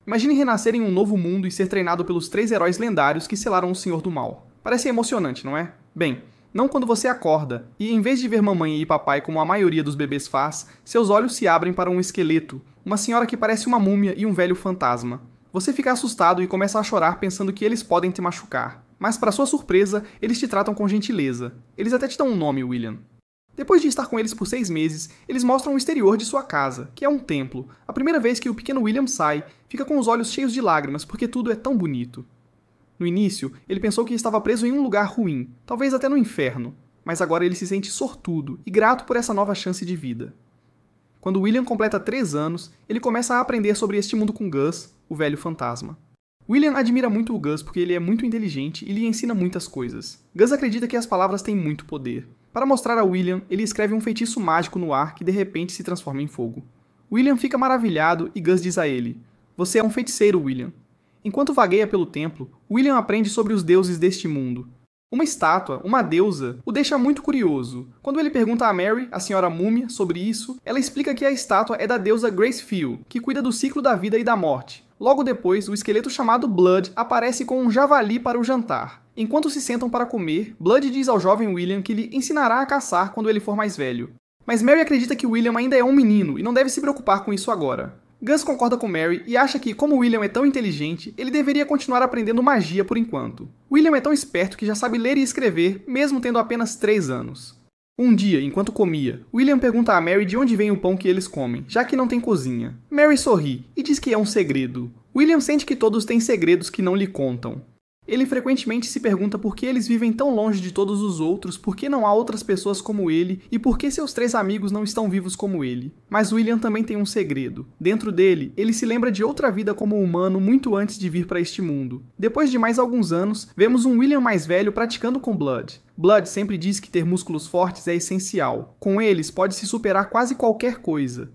Imagine renascer em um novo mundo e ser treinado pelos 3 heróis lendários que selaram o Senhor do Mal. Parece emocionante, não é? Bem, não quando você acorda, e em vez de ver mamãe e papai como a maioria dos bebês faz, seus olhos se abrem para um esqueleto, uma senhora que parece uma múmia e um velho fantasma. Você fica assustado e começa a chorar pensando que eles podem te machucar. Mas para sua surpresa, eles te tratam com gentileza. Eles até te dão um nome, William. Depois de estar com eles por 6 meses, eles mostram o exterior de sua casa, que é um templo. A primeira vez que o pequeno William sai, fica com os olhos cheios de lágrimas porque tudo é tão bonito. No início, ele pensou que estava preso em um lugar ruim, talvez até no inferno, mas agora ele se sente sortudo e grato por essa nova chance de vida. Quando William completa 3 anos, ele começa a aprender sobre este mundo com Gus, o velho fantasma. William admira muito o Gus porque ele é muito inteligente e lhe ensina muitas coisas. Gus acredita que as palavras têm muito poder. Para mostrar a William, ele escreve um feitiço mágico no ar que de repente se transforma em fogo. William fica maravilhado e Gus diz a ele: "Você é um feiticeiro, William." Enquanto vagueia pelo templo, William aprende sobre os deuses deste mundo. Uma estátua, uma deusa, o deixa muito curioso. Quando ele pergunta a Mary, a senhora múmia, sobre isso, ela explica que a estátua é da deusa Gracefield, que cuida do ciclo da vida e da morte. Logo depois, o esqueleto chamado Blood aparece com um javali para o jantar. Enquanto se sentam para comer, Blood diz ao jovem William que lhe ensinará a caçar quando ele for mais velho. Mas Mary acredita que William ainda é um menino e não deve se preocupar com isso agora. Gus concorda com Mary e acha que, como William é tão inteligente, ele deveria continuar aprendendo magia por enquanto. William é tão esperto que já sabe ler e escrever, mesmo tendo apenas 3 anos. Um dia, enquanto comia, William pergunta a Mary de onde vem o pão que eles comem, já que não tem cozinha. Mary sorri e diz que é um segredo. William sente que todos têm segredos que não lhe contam. Ele frequentemente se pergunta por que eles vivem tão longe de todos os outros, por que não há outras pessoas como ele e por que seus 3 amigos não estão vivos como ele. Mas William também tem um segredo. Dentro dele, ele se lembra de outra vida como humano muito antes de vir para este mundo. Depois de mais alguns anos, vemos um William mais velho praticando com Blood. Blood sempre diz que ter músculos fortes é essencial. Com eles, pode-se superar quase qualquer coisa.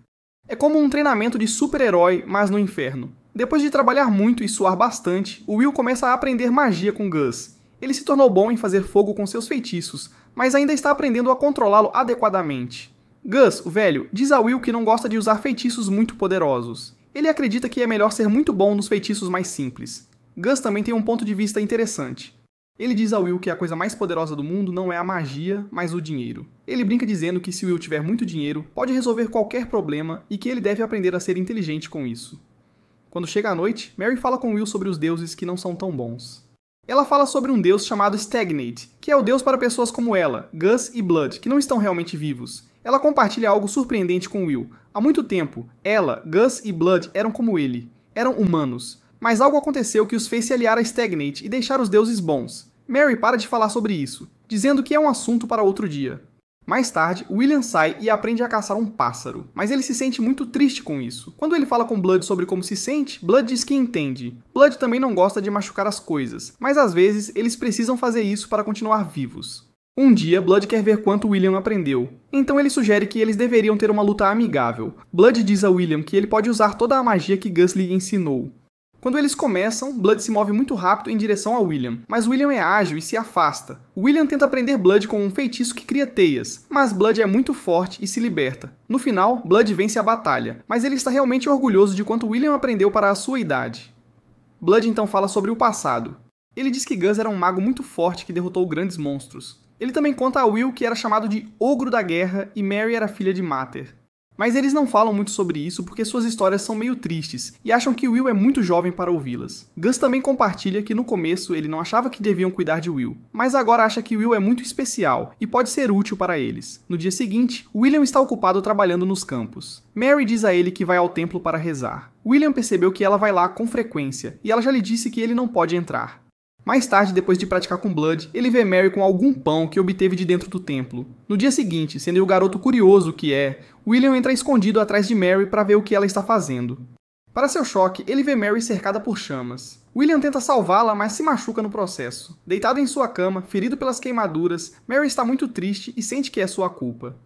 É como um treinamento de super-herói, mas no inferno. Depois de trabalhar muito e suar bastante, o Will começa a aprender magia com Gus. Ele se tornou bom em fazer fogo com seus feitiços, mas ainda está aprendendo a controlá-lo adequadamente. Gus, o velho, diz a Will que não gosta de usar feitiços muito poderosos. Ele acredita que é melhor ser muito bom nos feitiços mais simples. Gus também tem um ponto de vista interessante. Ele diz a Will que a coisa mais poderosa do mundo não é a magia, mas o dinheiro. Ele brinca dizendo que se Will tiver muito dinheiro, pode resolver qualquer problema e que ele deve aprender a ser inteligente com isso. Quando chega a noite, Mary fala com Will sobre os deuses que não são tão bons. Ela fala sobre um deus chamado Stagnate, que é o deus para pessoas como ela, Gus e Blood, que não estão realmente vivos. Ela compartilha algo surpreendente com Will. Há muito tempo, ela, Gus e Blood eram como ele. Eram humanos. Mas algo aconteceu que os fez se aliar a Stagnate e deixar os deuses bons. Mary para de falar sobre isso, dizendo que é um assunto para outro dia. Mais tarde, William sai e aprende a caçar um pássaro, mas ele se sente muito triste com isso. Quando ele fala com Blood sobre como se sente, Blood diz que entende. Blood também não gosta de machucar as coisas, mas às vezes eles precisam fazer isso para continuar vivos. Um dia, Blood quer ver quanto William aprendeu, então ele sugere que eles deveriam ter uma luta amigável. Blood diz a William que ele pode usar toda a magia que Gus lhe ensinou. Quando eles começam, Blood se move muito rápido em direção a William, mas William é ágil e se afasta. William tenta prender Blood com um feitiço que cria teias, mas Blood é muito forte e se liberta. No final, Blood vence a batalha, mas ele está realmente orgulhoso de quanto William aprendeu para a sua idade. Blood então fala sobre o passado. Ele diz que Gus era um mago muito forte que derrotou grandes monstros. Ele também conta a Will que era chamado de Ogro da Guerra e Mary era filha de Mater. Mas eles não falam muito sobre isso porque suas histórias são meio tristes e acham que Will é muito jovem para ouvi-las. Gus também compartilha que no começo ele não achava que deviam cuidar de Will, mas agora acha que Will é muito especial e pode ser útil para eles. No dia seguinte, William está ocupado trabalhando nos campos. Mary diz a ele que vai ao templo para rezar. William percebeu que ela vai lá com frequência e ela já lhe disse que ele não pode entrar. Mais tarde, depois de praticar com Blood, ele vê Mary com algum pão que obteve de dentro do templo. No dia seguinte, sendo o garoto curioso que é, William entra escondido atrás de Mary para ver o que ela está fazendo. Para seu choque, ele vê Mary cercada por chamas. William tenta salvá-la, mas se machuca no processo. Deitado em sua cama, ferido pelas queimaduras, Mary está muito triste e sente que é sua culpa.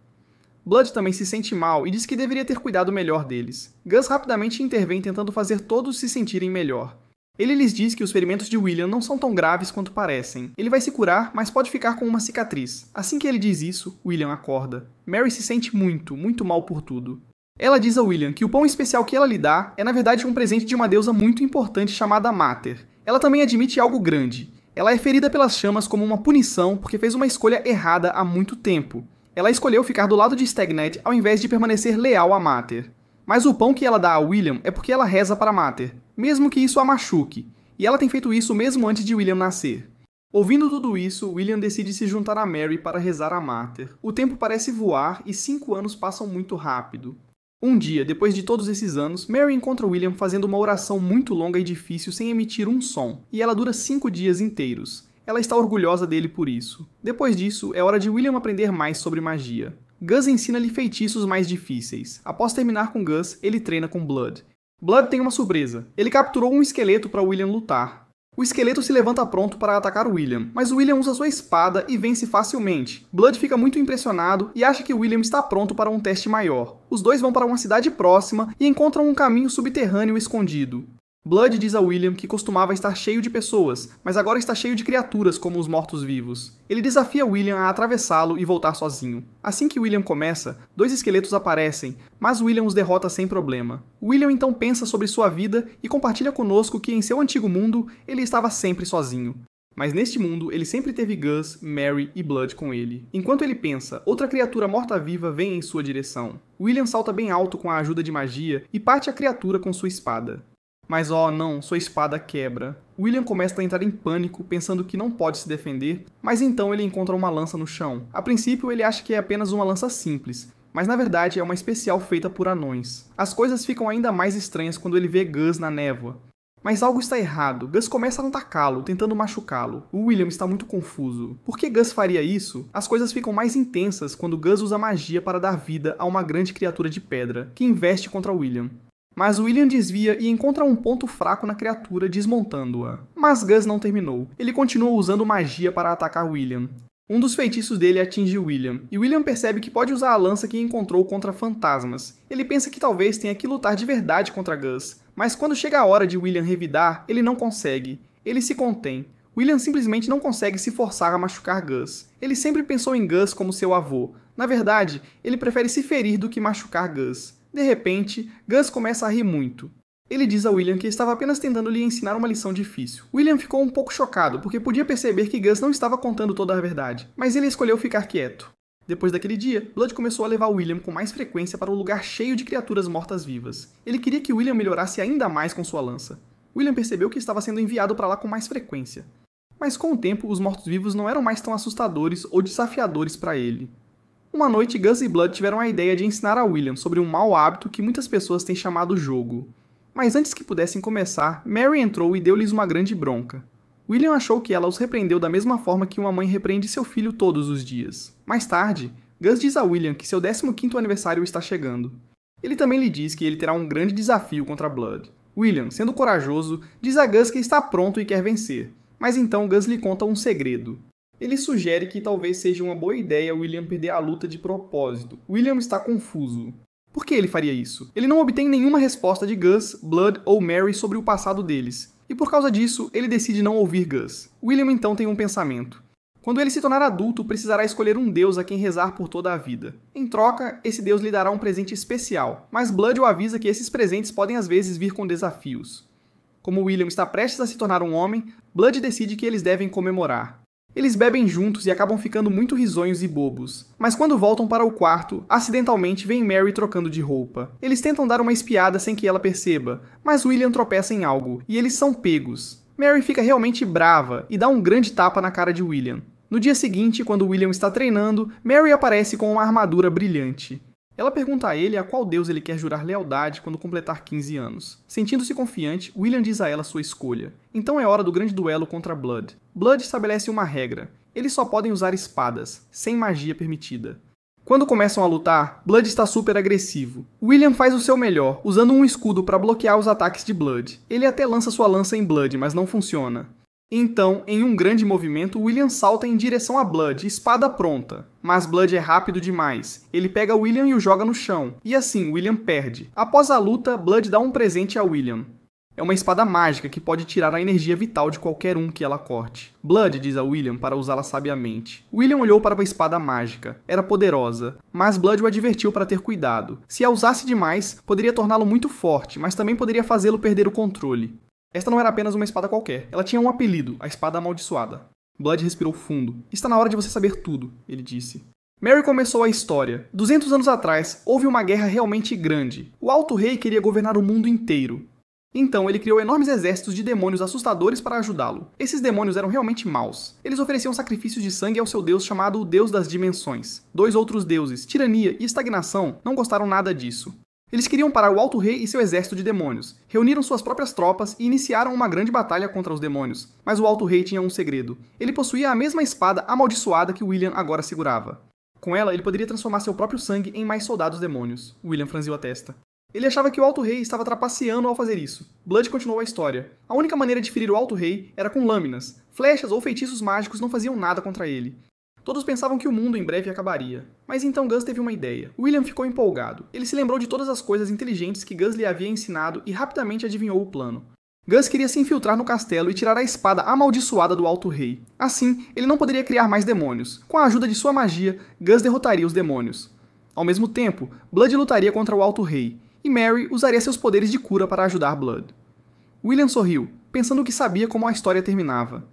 Blood também se sente mal e diz que deveria ter cuidado melhor deles. Gus rapidamente intervém tentando fazer todos se sentirem melhor. Ele lhes diz que os ferimentos de William não são tão graves quanto parecem. Ele vai se curar, mas pode ficar com uma cicatriz. Assim que ele diz isso, William acorda. Mary se sente muito mal por tudo. Ela diz a William que o pão especial que ela lhe dá é na verdade um presente de uma deusa muito importante chamada Mater. Ela também admite algo grande. Ela é ferida pelas chamas como uma punição porque fez uma escolha errada há muito tempo. Ela escolheu ficar do lado de Stagnet ao invés de permanecer leal a Mater. Mas o pão que ela dá a William é porque ela reza para Mater, mesmo que isso a machuque. E ela tem feito isso mesmo antes de William nascer. Ouvindo tudo isso, William decide se juntar a Mary para rezar a Mater. O tempo parece voar e 5 anos passam muito rápido. Um dia, depois de todos esses anos, Mary encontra William fazendo uma oração muito longa e difícil sem emitir um som, e ela dura 5 dias inteiros. Ela está orgulhosa dele por isso. Depois disso, é hora de William aprender mais sobre magia. Gus ensina-lhe feitiços mais difíceis. Após terminar com Gus, ele treina com Blood. Blood tem uma surpresa. Ele capturou um esqueleto para William lutar. O esqueleto se levanta pronto para atacar William, mas William usa sua espada e vence facilmente. Blood fica muito impressionado e acha que William está pronto para um teste maior. Os dois vão para uma cidade próxima e encontram um caminho subterrâneo escondido. Blood diz a William que costumava estar cheio de pessoas, mas agora está cheio de criaturas como os mortos-vivos. Ele desafia William a atravessá-lo e voltar sozinho. Assim que William começa, 2 esqueletos aparecem, mas William os derrota sem problema. William então pensa sobre sua vida e compartilha conosco que em seu antigo mundo ele estava sempre sozinho. Mas neste mundo, ele sempre teve Gus, Mary e Blood com ele. Enquanto ele pensa, outra criatura morta-viva vem em sua direção. William salta bem alto com a ajuda de magia e parte a criatura com sua espada. Mas oh não, sua espada quebra. William começa a entrar em pânico, pensando que não pode se defender, mas então ele encontra uma lança no chão. A princípio ele acha que é apenas uma lança simples, mas na verdade é uma especial feita por anões. As coisas ficam ainda mais estranhas quando ele vê Gus na névoa. Mas algo está errado. Gus começa a atacá-lo, tentando machucá-lo. O William está muito confuso. Por que Gus faria isso? As coisas ficam mais intensas quando Gus usa magia para dar vida a uma grande criatura de pedra, que investe contra William. Mas William desvia e encontra um ponto fraco na criatura, desmontando-a. Mas Gus não terminou. Ele continua usando magia para atacar William. Um dos feitiços dele atinge William, e William percebe que pode usar a lança que encontrou contra fantasmas. Ele pensa que talvez tenha que lutar de verdade contra Gus, mas quando chega a hora de William revidar, ele não consegue. Ele se contém. William simplesmente não consegue se forçar a machucar Gus. Ele sempre pensou em Gus como seu avô. Na verdade, ele prefere se ferir do que machucar Gus. De repente, Gus começa a rir muito. Ele diz a William que estava apenas tentando lhe ensinar uma lição difícil. William ficou um pouco chocado, porque podia perceber que Gus não estava contando toda a verdade, mas ele escolheu ficar quieto. Depois daquele dia, Blood começou a levar William com mais frequência para um lugar cheio de criaturas mortas-vivas. Ele queria que William melhorasse ainda mais com sua lança. William percebeu que estava sendo enviado para lá com mais frequência. Mas com o tempo, os mortos-vivos não eram mais tão assustadores ou desafiadores para ele. Uma noite, Gus e Blood tiveram a ideia de ensinar a William sobre um mau hábito que muitas pessoas têm chamado jogo. Mas antes que pudessem começar, Mary entrou e deu-lhes uma grande bronca. William achou que ela os repreendeu da mesma forma que uma mãe repreende seu filho todos os dias. Mais tarde, Gus diz a William que seu 15º aniversário está chegando. Ele também lhe diz que ele terá um grande desafio contra Blood. William, sendo corajoso, diz a Gus que está pronto e quer vencer. Mas então Gus lhe conta um segredo. Ele sugere que talvez seja uma boa ideia William perder a luta de propósito. William está confuso. Por que ele faria isso? Ele não obtém nenhuma resposta de Gus, Blood ou Mary sobre o passado deles. E por causa disso, ele decide não ouvir Gus. William então tem um pensamento. Quando ele se tornar adulto, precisará escolher um deus a quem rezar por toda a vida. Em troca, esse deus lhe dará um presente especial, mas Blood o avisa que esses presentes podem às vezes vir com desafios. Como William está prestes a se tornar um homem, Blood decide que eles devem comemorar. Eles bebem juntos e acabam ficando muito risonhos e bobos. Mas quando voltam para o quarto, acidentalmente vem Mary trocando de roupa. Eles tentam dar uma espiada sem que ela perceba, mas William tropeça em algo, e eles são pegos. Mary fica realmente brava e dá um grande tapa na cara de William. No dia seguinte, quando William está treinando, Mary aparece com uma armadura brilhante. Ela pergunta a ele a qual deus ele quer jurar lealdade quando completar 15 anos. Sentindo-se confiante, William diz a ela sua escolha. Então é hora do grande duelo contra Blood. Blood estabelece uma regra. Eles só podem usar espadas, sem magia permitida. Quando começam a lutar, Blood está super agressivo. William faz o seu melhor, usando um escudo para bloquear os ataques de Blood. Ele até lança sua lança em Blood, mas não funciona. Então, em um grande movimento, William salta em direção a Blood, espada pronta. Mas Blood é rápido demais. Ele pega William e o joga no chão. E assim, William perde. Após a luta, Blood dá um presente a William. É uma espada mágica que pode tirar a energia vital de qualquer um que ela corte. Blood diz a William para usá-la sabiamente. William olhou para a espada mágica. Era poderosa, mas Blood o advertiu para ter cuidado. Se a usasse demais, poderia torná-lo muito forte, mas também poderia fazê-lo perder o controle. Esta não era apenas uma espada qualquer. Ela tinha um apelido, a Espada Amaldiçoada. Blood respirou fundo. Está na hora de você saber tudo, ele disse. Merry começou a história. 200 anos atrás, houve uma guerra realmente grande. O Alto Rei queria governar o mundo inteiro. Então, ele criou enormes exércitos de demônios assustadores para ajudá-lo. Esses demônios eram realmente maus. Eles ofereciam sacrifícios de sangue ao seu deus chamado o Deus das Dimensões. Dois outros deuses, Tirania e Estagnação, não gostaram nada disso. Eles queriam parar o Alto Rei e seu exército de demônios. Reuniram suas próprias tropas e iniciaram uma grande batalha contra os demônios. Mas o Alto Rei tinha um segredo. Ele possuía a mesma espada amaldiçoada que William agora segurava. Com ela, ele poderia transformar seu próprio sangue em mais soldados demônios. William franziu a testa. Ele achava que o Alto Rei estava trapaceando ao fazer isso. Blood continuou a história. A única maneira de ferir o Alto Rei era com lâminas. Flechas ou feitiços mágicos não faziam nada contra ele. Todos pensavam que o mundo em breve acabaria. Mas então Gus teve uma ideia. William ficou empolgado. Ele se lembrou de todas as coisas inteligentes que Gus lhe havia ensinado e rapidamente adivinhou o plano. Gus queria se infiltrar no castelo e tirar a espada amaldiçoada do Alto Rei. Assim, ele não poderia criar mais demônios. Com a ajuda de sua magia, Gus derrotaria os demônios. Ao mesmo tempo, Blood lutaria contra o Alto Rei. E Merry usaria seus poderes de cura para ajudar Blood. William sorriu, pensando que sabia como a história terminava.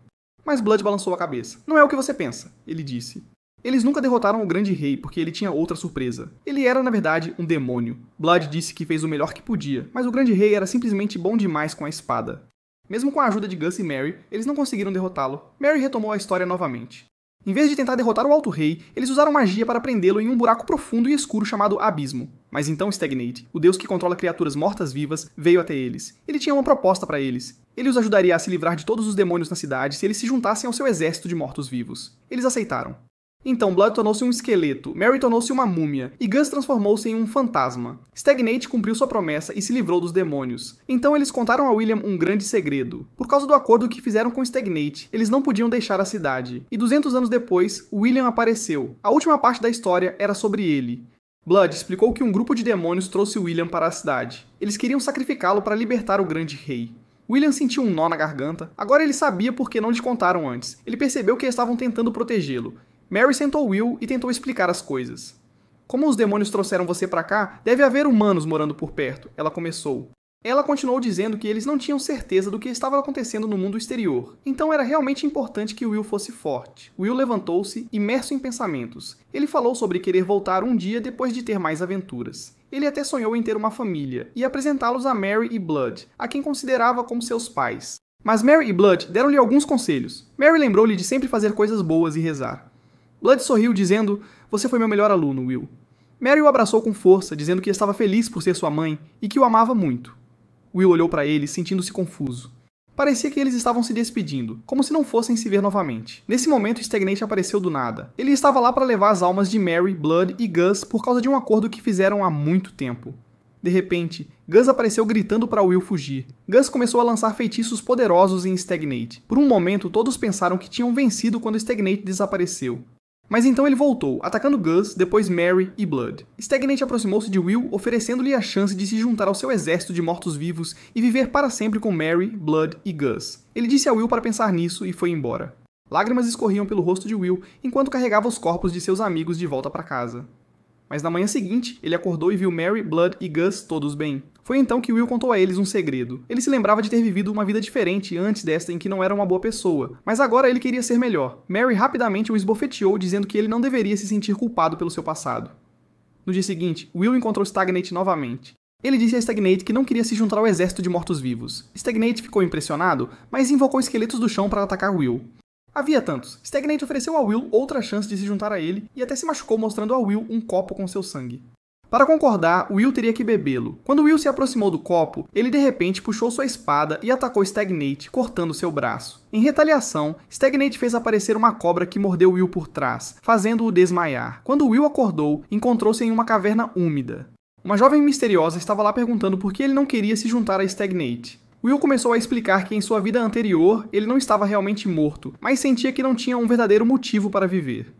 Mas Blood balançou a cabeça. Não é o que você pensa, ele disse. Eles nunca derrotaram o Grande Rei porque ele tinha outra surpresa. Ele era, na verdade, um demônio. Blood disse que fez o melhor que podia, mas o Grande Rei era simplesmente bom demais com a espada. Mesmo com a ajuda de Gus e Merry, eles não conseguiram derrotá-lo. Merry retomou a história novamente. Em vez de tentar derrotar o Alto Rei, eles usaram magia para prendê-lo em um buraco profundo e escuro chamado Abismo. Mas então Stagnate, o deus que controla criaturas mortas-vivas, veio até eles. Ele tinha uma proposta para eles. Ele os ajudaria a se livrar de todos os demônios na cidade se eles se juntassem ao seu exército de mortos-vivos. Eles aceitaram. Então Blood tornou-se um esqueleto, Merry tornou-se uma múmia, e Gus transformou-se em um fantasma. Stagnate cumpriu sua promessa e se livrou dos demônios. Então eles contaram a William um grande segredo. Por causa do acordo que fizeram com Stagnate, eles não podiam deixar a cidade. E 200 anos depois, William apareceu. A última parte da história era sobre ele. Blood explicou que um grupo de demônios trouxe William para a cidade. Eles queriam sacrificá-lo para libertar o Grande Rei. William sentiu um nó na garganta. Agora ele sabia por que não lhe contaram antes. Ele percebeu que estavam tentando protegê-lo. Merry sentou Will e tentou explicar as coisas. Como os demônios trouxeram você pra cá, deve haver humanos morando por perto, ela começou. Ela continuou dizendo que eles não tinham certeza do que estava acontecendo no mundo exterior, então era realmente importante que Will fosse forte. Will levantou-se, imerso em pensamentos. Ele falou sobre querer voltar um dia depois de ter mais aventuras. Ele até sonhou em ter uma família, e apresentá-los a Merry e Blood, a quem considerava como seus pais. Mas Merry e Blood deram-lhe alguns conselhos. Merry lembrou-lhe de sempre fazer coisas boas e rezar. Blood sorriu, dizendo, você foi meu melhor aluno, Will. Merry o abraçou com força, dizendo que estava feliz por ser sua mãe e que o amava muito. Will olhou para ele, sentindo-se confuso. Parecia que eles estavam se despedindo, como se não fossem se ver novamente. Nesse momento, Stagnate apareceu do nada. Ele estava lá para levar as almas de Merry, Blood e Gus por causa de um acordo que fizeram há muito tempo. De repente, Gus apareceu gritando para Will fugir. Gus começou a lançar feitiços poderosos em Stagnate. Por um momento, todos pensaram que tinham vencido quando Stagnate desapareceu. Mas então ele voltou, atacando Gus, depois Merry e Blood. Stagnate aproximou-se de Will, oferecendo-lhe a chance de se juntar ao seu exército de mortos-vivos e viver para sempre com Merry, Blood e Gus. Ele disse a Will para pensar nisso e foi embora. Lágrimas escorriam pelo rosto de Will enquanto carregava os corpos de seus amigos de volta para casa. Mas na manhã seguinte, ele acordou e viu Merry, Blood e Gus todos bem. Foi então que Will contou a eles um segredo. Ele se lembrava de ter vivido uma vida diferente antes desta em que não era uma boa pessoa, mas agora ele queria ser melhor. Merry rapidamente o esbofeteou, dizendo que ele não deveria se sentir culpado pelo seu passado. No dia seguinte, Will encontrou Stagnate novamente. Ele disse a Stagnate que não queria se juntar ao exército de mortos-vivos. Stagnate ficou impressionado, mas invocou esqueletos do chão para atacar Will. Havia tantos. Stagnate ofereceu a Will outra chance de se juntar a ele e até se machucou mostrando a Will um copo com seu sangue. Para concordar, Will teria que bebê-lo. Quando Will se aproximou do copo, ele de repente puxou sua espada e atacou Stagnate, cortando seu braço. Em retaliação, Stagnate fez aparecer uma cobra que mordeu Will por trás, fazendo-o desmaiar. Quando Will acordou, encontrou-se em uma caverna úmida. Uma jovem misteriosa estava lá perguntando por que ele não queria se juntar a Stagnate. Will começou a explicar que em sua vida anterior ele não estava realmente morto, mas sentia que não tinha um verdadeiro motivo para viver.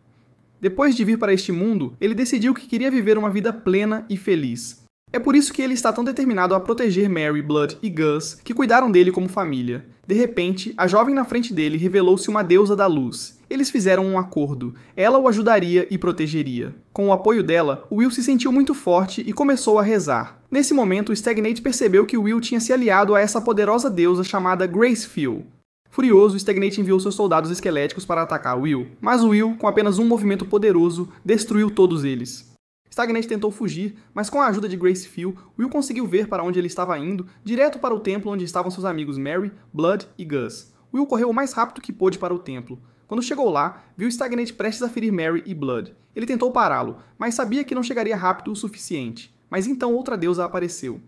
Depois de vir para este mundo, ele decidiu que queria viver uma vida plena e feliz. É por isso que ele está tão determinado a proteger Mary, Blood e Gus, que cuidaram dele como família. De repente, a jovem na frente dele revelou-se uma deusa da luz. Eles fizeram um acordo. Ela o ajudaria e protegeria. Com o apoio dela, Will se sentiu muito forte e começou a rezar. Nesse momento, Stagnate percebeu que Will tinha se aliado a essa poderosa deusa chamada Gracefield. Furioso, Stagnate enviou seus soldados esqueléticos para atacar Will, mas Will, com apenas um movimento poderoso, destruiu todos eles. Stagnate tentou fugir, mas com a ajuda de Gracefield, Will conseguiu ver para onde ele estava indo, direto para o templo onde estavam seus amigos Mary, Blood e Gus. Will correu o mais rápido que pôde para o templo. Quando chegou lá, viu Stagnate prestes a ferir Mary e Blood. Ele tentou pará-lo, mas sabia que não chegaria rápido o suficiente. Mas então outra deusa apareceu.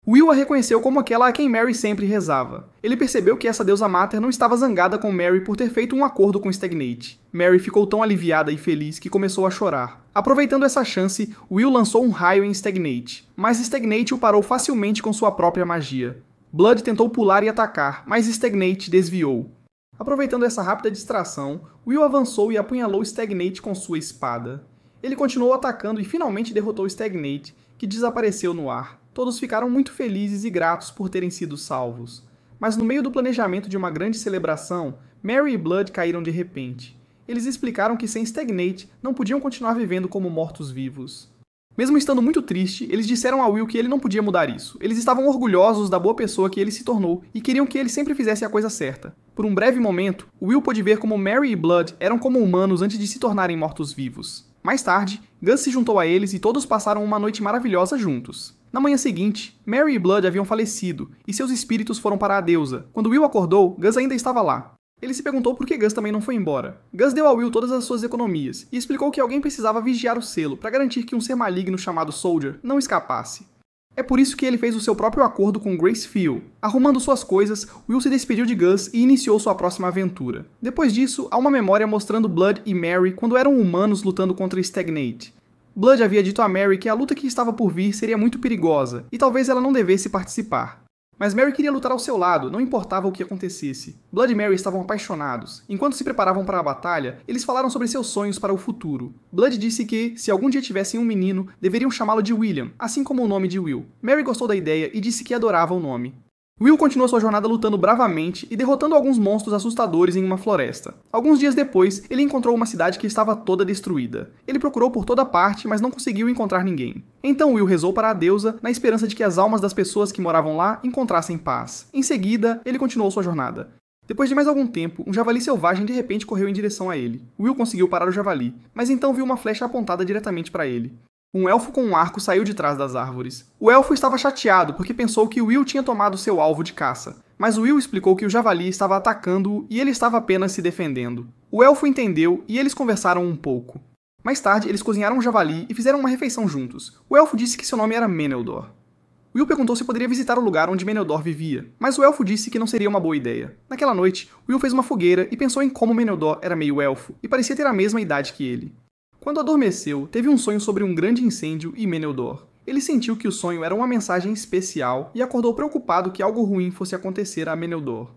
Will a reconheceu como aquela a quem Mary sempre rezava. Ele percebeu que essa deusa Mater não estava zangada com Mary por ter feito um acordo com Stagnate. Mary ficou tão aliviada e feliz que começou a chorar. Aproveitando essa chance, Will lançou um raio em Stagnate, mas Stagnate o parou facilmente com sua própria magia. Blood tentou pular e atacar, mas Stagnate desviou. Aproveitando essa rápida distração, Will avançou e apunhalou Stagnate com sua espada. Ele continuou atacando e finalmente derrotou Stagnate, que desapareceu no ar. Todos ficaram muito felizes e gratos por terem sido salvos. Mas no meio do planejamento de uma grande celebração, Mary e Blood caíram de repente. Eles explicaram que sem Stagnate não podiam continuar vivendo como mortos-vivos. Mesmo estando muito triste, eles disseram a Will que ele não podia mudar isso. Eles estavam orgulhosos da boa pessoa que ele se tornou e queriam que ele sempre fizesse a coisa certa. Por um breve momento, Will pôde ver como Mary e Blood eram como humanos antes de se tornarem mortos-vivos. Mais tarde, Gus se juntou a eles e todos passaram uma noite maravilhosa juntos. Na manhã seguinte, Mary e Blood haviam falecido, e seus espíritos foram para a deusa. Quando Will acordou, Gus ainda estava lá. Ele se perguntou por que Gus também não foi embora. Gus deu a Will todas as suas economias, e explicou que alguém precisava vigiar o selo para garantir que um ser maligno chamado Soldier não escapasse. É por isso que ele fez o seu próprio acordo com Gracefield. Arrumando suas coisas, Will se despediu de Gus e iniciou sua próxima aventura. Depois disso, há uma memória mostrando Blood e Mary quando eram humanos lutando contra Stagnate. Blood havia dito a Mary que a luta que estava por vir seria muito perigosa, e talvez ela não devesse participar. Mas Mary queria lutar ao seu lado, não importava o que acontecesse. Blood e Mary estavam apaixonados. Enquanto se preparavam para a batalha, eles falaram sobre seus sonhos para o futuro. Blood disse que, se algum dia tivessem um menino, deveriam chamá-lo de William, assim como o nome de Will. Mary gostou da ideia e disse que adorava o nome. Will continuou sua jornada lutando bravamente e derrotando alguns monstros assustadores em uma floresta. Alguns dias depois, ele encontrou uma cidade que estava toda destruída. Ele procurou por toda parte, mas não conseguiu encontrar ninguém. Então Will rezou para a deusa, na esperança de que as almas das pessoas que moravam lá encontrassem paz. Em seguida, ele continuou sua jornada. Depois de mais algum tempo, um javali selvagem de repente correu em direção a ele. Will conseguiu parar o javali, mas então viu uma flecha apontada diretamente para ele. Um elfo com um arco saiu de trás das árvores. O elfo estava chateado porque pensou que Will tinha tomado seu alvo de caça. Mas Will explicou que o javali estava atacando-o e ele estava apenas se defendendo. O elfo entendeu e eles conversaram um pouco. Mais tarde, eles cozinharam um javali e fizeram uma refeição juntos. O elfo disse que seu nome era Meneldor. Will perguntou se poderia visitar o lugar onde Meneldor vivia, mas o elfo disse que não seria uma boa ideia. Naquela noite, Will fez uma fogueira e pensou em como Meneldor era meio elfo e parecia ter a mesma idade que ele. Quando adormeceu, teve um sonho sobre um grande incêndio e Meneldor. Ele sentiu que o sonho era uma mensagem especial e acordou preocupado que algo ruim fosse acontecer a Meneldor.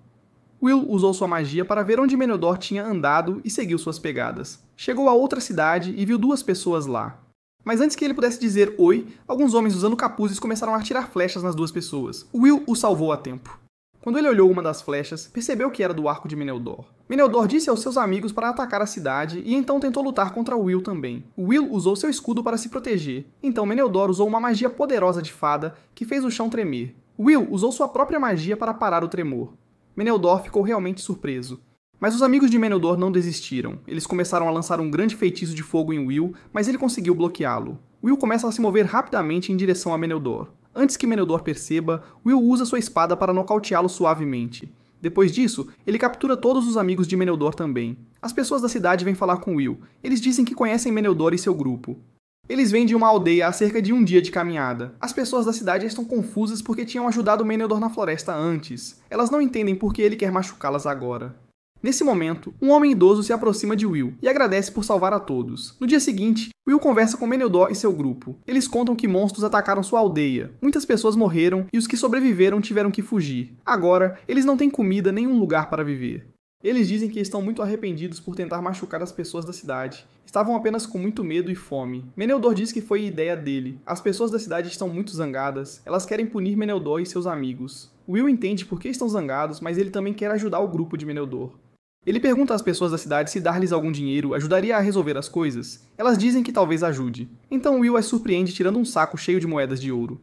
Will usou sua magia para ver onde Meneldor tinha andado e seguiu suas pegadas. Chegou a outra cidade e viu duas pessoas lá. Mas antes que ele pudesse dizer oi, alguns homens usando capuzes começaram a atirar flechas nas duas pessoas. Will o salvou a tempo. Quando ele olhou uma das flechas, percebeu que era do arco de Meneldor. Meneldor disse aos seus amigos para atacar a cidade e então tentou lutar contra Will também. Will usou seu escudo para se proteger. Então Meneldor usou uma magia poderosa de fada que fez o chão tremer. Will usou sua própria magia para parar o tremor. Meneldor ficou realmente surpreso. Mas os amigos de Meneldor não desistiram. Eles começaram a lançar um grande feitiço de fogo em Will, mas ele conseguiu bloqueá-lo. Will começa a se mover rapidamente em direção a Meneldor. Antes que Meneldor perceba, Will usa sua espada para nocauteá-lo suavemente. Depois disso, ele captura todos os amigos de Meneldor também. As pessoas da cidade vêm falar com Will. Eles dizem que conhecem Meneldor e seu grupo. Eles vêm de uma aldeia a cerca de um dia de caminhada. As pessoas da cidade estão confusas porque tinham ajudado Meneldor na floresta antes. Elas não entendem por que ele quer machucá-las agora. Nesse momento, um homem idoso se aproxima de Will e agradece por salvar a todos. No dia seguinte, Will conversa com Meneldor e seu grupo. Eles contam que monstros atacaram sua aldeia. Muitas pessoas morreram e os que sobreviveram tiveram que fugir. Agora, eles não têm comida nem um lugar para viver. Eles dizem que estão muito arrependidos por tentar machucar as pessoas da cidade. Estavam apenas com muito medo e fome. Meneldor diz que foi ideia dele. As pessoas da cidade estão muito zangadas. Elas querem punir Meneldor e seus amigos. Will entende por que estão zangados, mas ele também quer ajudar o grupo de Meneldor. Ele pergunta às pessoas da cidade se dar-lhes algum dinheiro ajudaria a resolver as coisas. Elas dizem que talvez ajude. Então Will as surpreende tirando um saco cheio de moedas de ouro.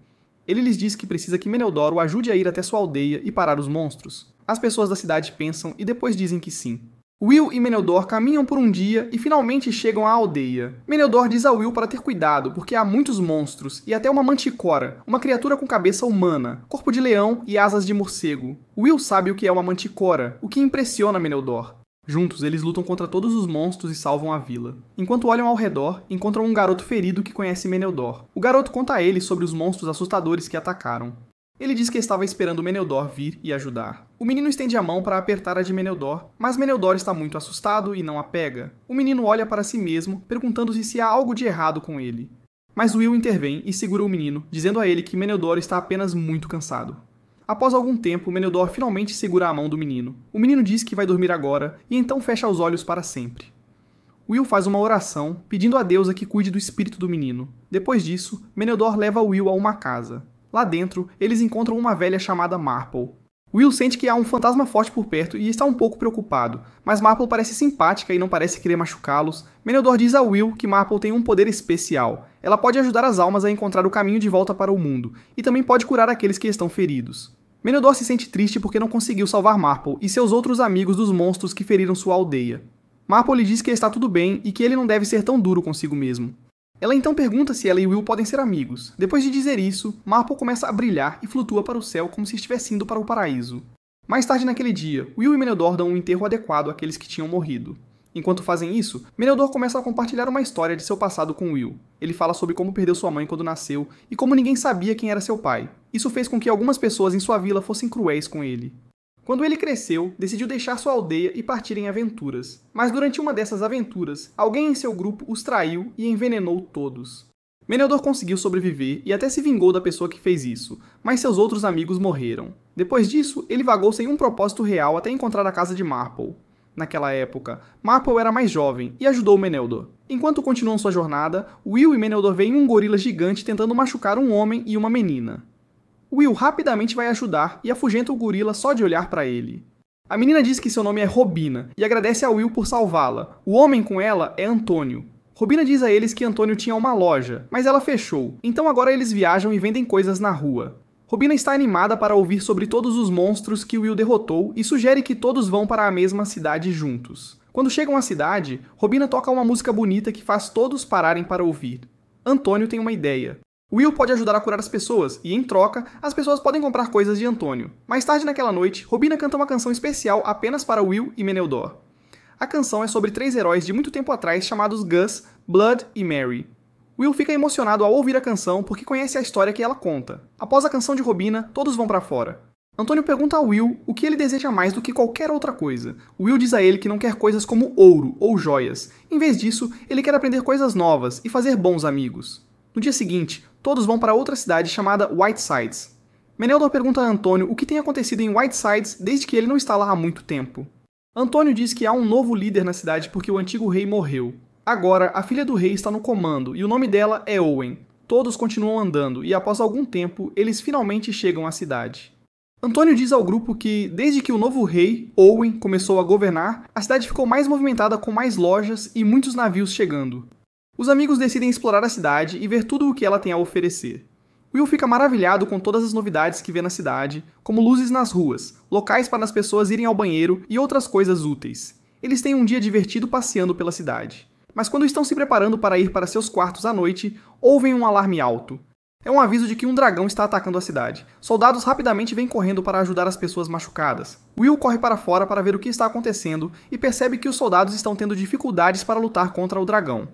Ele lhes diz que precisa que Meneldor o ajude a ir até sua aldeia e parar os monstros. As pessoas da cidade pensam e depois dizem que sim. Will e Meneldor caminham por um dia e finalmente chegam à aldeia. Meneldor diz a Will para ter cuidado, porque há muitos monstros e até uma manticora, uma criatura com cabeça humana, corpo de leão e asas de morcego. Will sabe o que é uma manticora, o que impressiona Meneldor. Juntos, eles lutam contra todos os monstros e salvam a vila. Enquanto olham ao redor, encontram um garoto ferido que conhece Meneldor. O garoto conta a ele sobre os monstros assustadores que atacaram. Ele diz que estava esperando Meneldor vir e ajudar. O menino estende a mão para apertar a de Meneldor, mas Meneldor está muito assustado e não a pega. O menino olha para si mesmo, perguntando-se se há algo de errado com ele. Mas Will intervém e segura o menino, dizendo a ele que Meneldor está apenas muito cansado. Após algum tempo, Meneldor finalmente segura a mão do menino. O menino diz que vai dormir agora e então fecha os olhos para sempre. Will faz uma oração, pedindo a deusa que cuide do espírito do menino. Depois disso, Meneldor leva Will a uma casa. Lá dentro, eles encontram uma velha chamada Marple. Will sente que há um fantasma forte por perto e está um pouco preocupado, mas Marple parece simpática e não parece querer machucá-los. Meneldor diz a Will que Marple tem um poder especial. Ela pode ajudar as almas a encontrar o caminho de volta para o mundo, e também pode curar aqueles que estão feridos. Meneldor se sente triste porque não conseguiu salvar Marple e seus outros amigos dos monstros que feriram sua aldeia. Marple lhe diz que está tudo bem e que ele não deve ser tão duro consigo mesmo. Ela então pergunta se ela e Will podem ser amigos. Depois de dizer isso, Marple começa a brilhar e flutua para o céu como se estivesse indo para o paraíso. Mais tarde naquele dia, Will e Meneldor dão um enterro adequado àqueles que tinham morrido. Enquanto fazem isso, Meneldor começa a compartilhar uma história de seu passado com Will. Ele fala sobre como perdeu sua mãe quando nasceu e como ninguém sabia quem era seu pai. Isso fez com que algumas pessoas em sua vila fossem cruéis com ele. Quando ele cresceu, decidiu deixar sua aldeia e partir em aventuras. Mas durante uma dessas aventuras, alguém em seu grupo os traiu e envenenou todos. Meneldor conseguiu sobreviver e até se vingou da pessoa que fez isso, mas seus outros amigos morreram. Depois disso, ele vagou sem um propósito real até encontrar a casa de Marple. Naquela época, Marple era mais jovem e ajudou Meneldor. Enquanto continuam sua jornada, Will e Meneldor veem um gorila gigante tentando machucar um homem e uma menina. Will rapidamente vai ajudar e afugenta o gorila só de olhar para ele. A menina diz que seu nome é Robina e agradece a Will por salvá-la. O homem com ela é Antônio. Robina diz a eles que Antônio tinha uma loja, mas ela fechou, então agora eles viajam e vendem coisas na rua. Robina está animada para ouvir sobre todos os monstros que Will derrotou e sugere que todos vão para a mesma cidade juntos. Quando chegam à cidade, Robina toca uma música bonita que faz todos pararem para ouvir. Antônio tem uma ideia. Will pode ajudar a curar as pessoas, e em troca, as pessoas podem comprar coisas de Antônio. Mais tarde naquela noite, Robina canta uma canção especial apenas para Will e Meneldor. A canção é sobre 3 heróis de muito tempo atrás chamados Gus, Blood e Mary. Will fica emocionado ao ouvir a canção porque conhece a história que ela conta. Após a canção de Robina, todos vão para fora. Antônio pergunta a Will o que ele deseja mais do que qualquer outra coisa. Will diz a ele que não quer coisas como ouro ou joias. Em vez disso, ele quer aprender coisas novas e fazer bons amigos. No dia seguinte, todos vão para outra cidade chamada Whitesides. Meneldor pergunta a Antônio o que tem acontecido em Whitesides desde que ele não está lá há muito tempo. Antônio diz que há um novo líder na cidade porque o antigo rei morreu. Agora, a filha do rei está no comando e o nome dela é Owen. Todos continuam andando e após algum tempo, eles finalmente chegam à cidade. Antônio diz ao grupo que, desde que o novo rei, Owen, começou a governar, a cidade ficou mais movimentada com mais lojas e muitos navios chegando. Os amigos decidem explorar a cidade e ver tudo o que ela tem a oferecer. Will fica maravilhado com todas as novidades que vê na cidade, como luzes nas ruas, locais para as pessoas irem ao banheiro e outras coisas úteis. Eles têm um dia divertido passeando pela cidade. Mas quando estão se preparando para ir para seus quartos à noite, ouvem um alarme alto. É um aviso de que um dragão está atacando a cidade. Soldados rapidamente vêm correndo para ajudar as pessoas machucadas. Will corre para fora para ver o que está acontecendo e percebe que os soldados estão tendo dificuldades para lutar contra o dragão.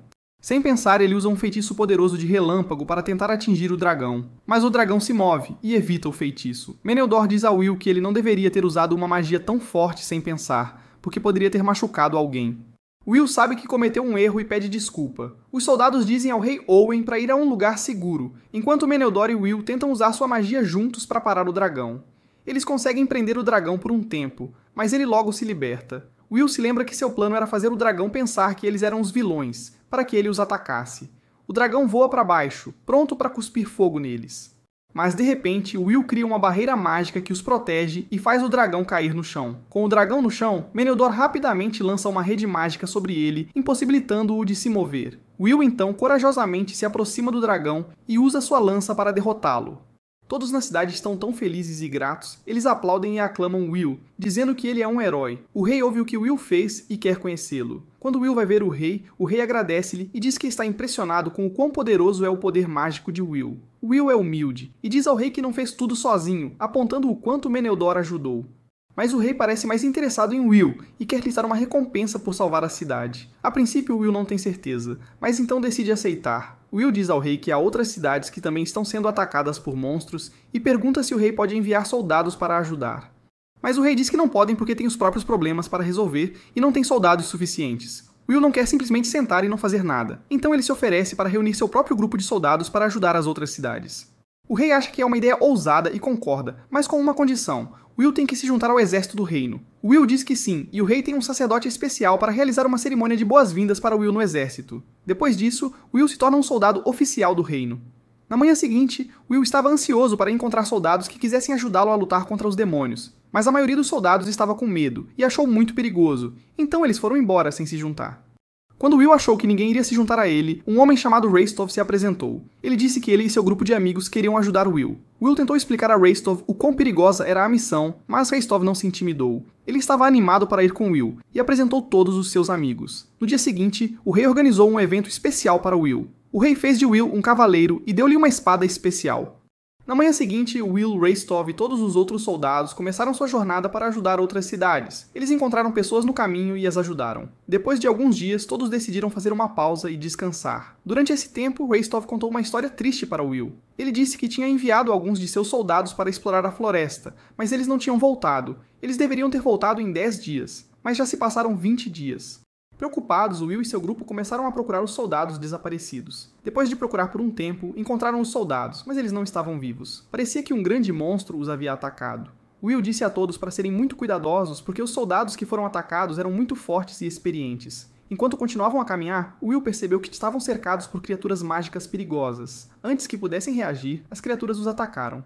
Sem pensar, ele usa um feitiço poderoso de relâmpago para tentar atingir o dragão. Mas o dragão se move e evita o feitiço. Meneldor diz a Will que ele não deveria ter usado uma magia tão forte sem pensar, porque poderia ter machucado alguém. Will sabe que cometeu um erro e pede desculpa. Os soldados dizem ao rei Owen para ir a um lugar seguro, enquanto Meneldor e Will tentam usar sua magia juntos para parar o dragão. Eles conseguem prender o dragão por um tempo, mas ele logo se liberta. Will se lembra que seu plano era fazer o dragão pensar que eles eram os vilões, para que ele os atacasse. O dragão voa para baixo, pronto para cuspir fogo neles. Mas de repente, Will cria uma barreira mágica que os protege e faz o dragão cair no chão. Com o dragão no chão, Meneldor rapidamente lança uma rede mágica sobre ele, impossibilitando-o de se mover. Will então corajosamente se aproxima do dragão e usa sua lança para derrotá-lo. Todos na cidade estão tão felizes e gratos, eles aplaudem e aclamam Will, dizendo que ele é um herói. O rei ouve o que Will fez e quer conhecê-lo. Quando Will vai ver o rei agradece-lhe e diz que está impressionado com o quão poderoso é o poder mágico de Will. Will é humilde e diz ao rei que não fez tudo sozinho, apontando o quanto Meneldor ajudou. Mas o rei parece mais interessado em Will e quer lhe dar uma recompensa por salvar a cidade. A princípio, Will não tem certeza, mas então decide aceitar. Will diz ao rei que há outras cidades que também estão sendo atacadas por monstros e pergunta se o rei pode enviar soldados para ajudar. Mas o rei diz que não podem porque tem os próprios problemas para resolver e não tem soldados suficientes. Will não quer simplesmente sentar e não fazer nada, então ele se oferece para reunir seu próprio grupo de soldados para ajudar as outras cidades. O rei acha que é uma ideia ousada e concorda, mas com uma condição: Will tem que se juntar ao exército do reino. Will diz que sim, e o rei tem um sacerdote especial para realizar uma cerimônia de boas-vindas para Will no exército. Depois disso, Will se torna um soldado oficial do reino. Na manhã seguinte, Will estava ansioso para encontrar soldados que quisessem ajudá-lo a lutar contra os demônios, mas a maioria dos soldados estava com medo e achou muito perigoso, então eles foram embora sem se juntar. Quando Will achou que ninguém iria se juntar a ele, um homem chamado Rastov se apresentou. Ele disse que ele e seu grupo de amigos queriam ajudar Will. Will tentou explicar a Rastov o quão perigosa era a missão, mas Rastov não se intimidou. Ele estava animado para ir com Will e apresentou todos os seus amigos. No dia seguinte, o rei organizou um evento especial para Will. O rei fez de Will um cavaleiro e deu-lhe uma espada especial. Na manhã seguinte, Will, Rastov e todos os outros soldados começaram sua jornada para ajudar outras cidades. Eles encontraram pessoas no caminho e as ajudaram. Depois de alguns dias, todos decidiram fazer uma pausa e descansar. Durante esse tempo, Rastov contou uma história triste para Will. Ele disse que tinha enviado alguns de seus soldados para explorar a floresta, mas eles não tinham voltado. Eles deveriam ter voltado em 10 dias, mas já se passaram 20 dias. Preocupados, Will e seu grupo começaram a procurar os soldados desaparecidos. Depois de procurar por um tempo, encontraram os soldados, mas eles não estavam vivos. Parecia que um grande monstro os havia atacado. Will disse a todos para serem muito cuidadosos porque os soldados que foram atacados eram muito fortes e experientes. Enquanto continuavam a caminhar, Will percebeu que estavam cercados por criaturas mágicas perigosas. Antes que pudessem reagir, as criaturas os atacaram.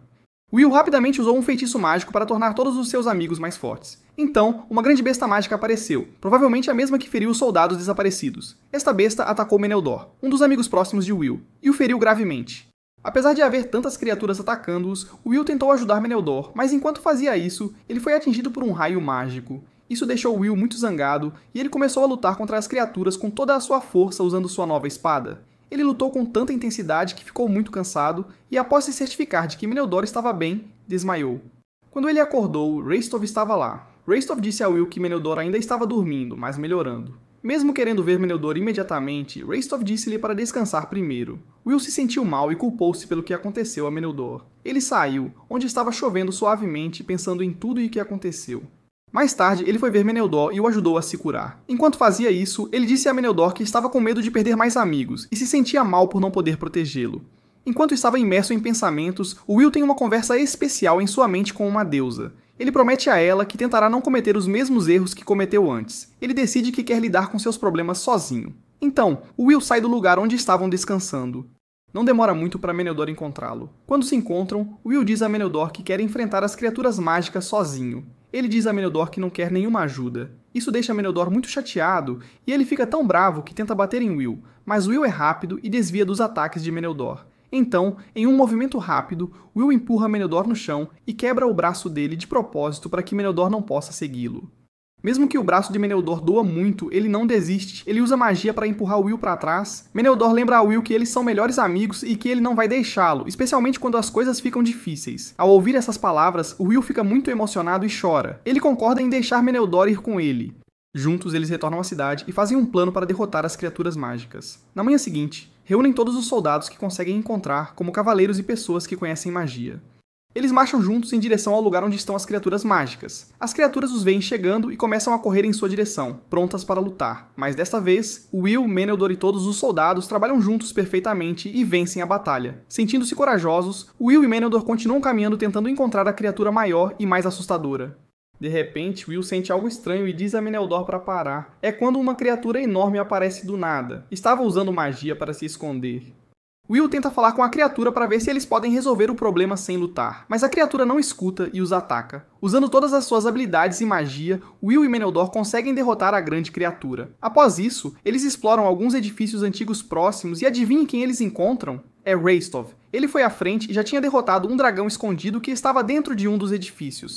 Will rapidamente usou um feitiço mágico para tornar todos os seus amigos mais fortes. Então, uma grande besta mágica apareceu, provavelmente a mesma que feriu os soldados desaparecidos. Esta besta atacou Meneldor, um dos amigos próximos de Will, e o feriu gravemente. Apesar de haver tantas criaturas atacando-os, Will tentou ajudar Meneldor, mas enquanto fazia isso, ele foi atingido por um raio mágico. Isso deixou Will muito zangado, e ele começou a lutar contra as criaturas com toda a sua força usando sua nova espada. Ele lutou com tanta intensidade que ficou muito cansado, e após se certificar de que Meneldor estava bem, desmaiou. Quando ele acordou, Rastov estava lá. Rastov disse a Will que Meneldor ainda estava dormindo, mas melhorando. Mesmo querendo ver Meneldor imediatamente, Rastov disse-lhe para descansar primeiro. Will se sentiu mal e culpou-se pelo que aconteceu a Meneldor. Ele saiu, onde estava chovendo suavemente, pensando em tudo o que aconteceu. Mais tarde, ele foi ver Meneldor e o ajudou a se curar. Enquanto fazia isso, ele disse a Meneldor que estava com medo de perder mais amigos e se sentia mal por não poder protegê-lo. Enquanto estava imerso em pensamentos, Will tem uma conversa especial em sua mente com uma deusa. Ele promete a ela que tentará não cometer os mesmos erros que cometeu antes. Ele decide que quer lidar com seus problemas sozinho. Então, Will sai do lugar onde estavam descansando. Não demora muito para Meneldor encontrá-lo. Quando se encontram, Will diz a Meneldor que quer enfrentar as criaturas mágicas sozinho. Ele diz a Meneldor que não quer nenhuma ajuda. Isso deixa Meneldor muito chateado e ele fica tão bravo que tenta bater em Will, mas Will é rápido e desvia dos ataques de Meneldor. Então, em um movimento rápido, Will empurra Meneldor no chão e quebra o braço dele de propósito para que Meneldor não possa segui-lo. Mesmo que o braço de Meneldor doa muito, ele não desiste, ele usa magia para empurrar Will para trás. Meneldor lembra a Will que eles são melhores amigos e que ele não vai deixá-lo, especialmente quando as coisas ficam difíceis. Ao ouvir essas palavras, Will fica muito emocionado e chora. Ele concorda em deixar Meneldor ir com ele. Juntos, eles retornam à cidade e fazem um plano para derrotar as criaturas mágicas. Na manhã seguinte, reúnem todos os soldados que conseguem encontrar, como cavaleiros e pessoas que conhecem magia. Eles marcham juntos em direção ao lugar onde estão as criaturas mágicas. As criaturas os veem chegando e começam a correr em sua direção, prontas para lutar. Mas desta vez, Will, Meneldor e todos os soldados trabalham juntos perfeitamente e vencem a batalha. Sentindo-se corajosos, Will e Meneldor continuam caminhando tentando encontrar a criatura maior e mais assustadora. De repente, Will sente algo estranho e diz a Meneldor para parar. É quando uma criatura enorme aparece do nada. Estava usando magia para se esconder. Will tenta falar com a criatura para ver se eles podem resolver o problema sem lutar, mas a criatura não escuta e os ataca. Usando todas as suas habilidades e magia, Will e Meneldor conseguem derrotar a grande criatura. Após isso, eles exploram alguns edifícios antigos próximos e adivinhem quem eles encontram? É Rastov. Ele foi à frente e já tinha derrotado um dragão escondido que estava dentro de um dos edifícios.